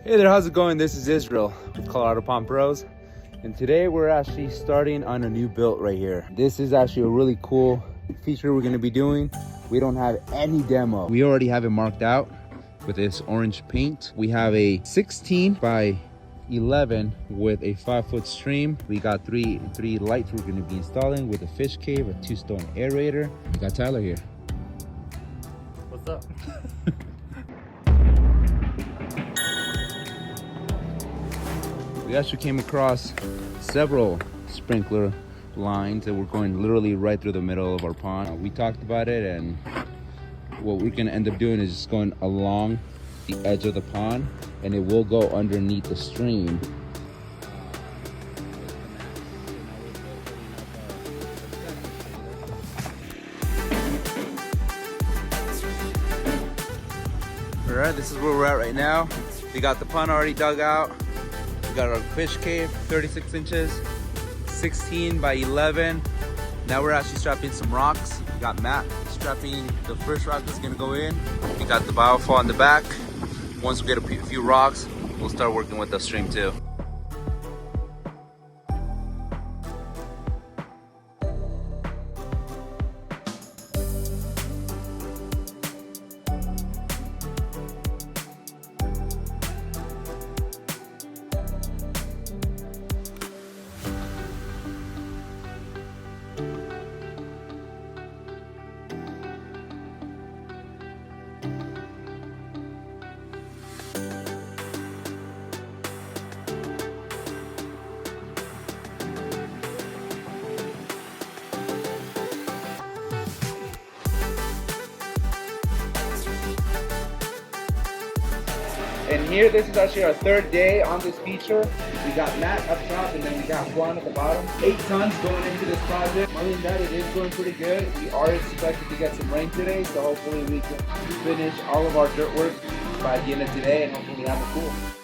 Hey there, how's it going? This is Israel with Colorado Pond Pros, and today we're actually starting on a new build right here. This is actually a really cool feature we're going to be doing. We don't have any demo. We already have it marked out with this orange paint. We have a 16 by 11 with a 5-foot stream. We got three lights we're going to be installing with a fish cave, a 2-stone aerator. We got Tyler here. What's up? We actually came across several sprinkler lines that were going literally right through the middle of our pond. We talked about it, and what we're gonna end up doing is just going along the edge of the pond, and it will go underneath the stream. All right, this is where we're at right now. We got the pond already dug out. We got our fish cave, 36 inches, 16 by 11. Now we're actually strapping some rocks. We got Matt strapping the first rock that's gonna go in. We got the biofall in the back. Once we get a few rocks, we'll start working with the stream too. And here, this is actually our third day on this feature. We got Matt up top, and then we got Juan at the bottom. 8 tons going into this project. Other than that, it is going pretty good. We are expected to get some rain today, so hopefully we can finish all of our dirt work by the end of today and hopefully have a pool.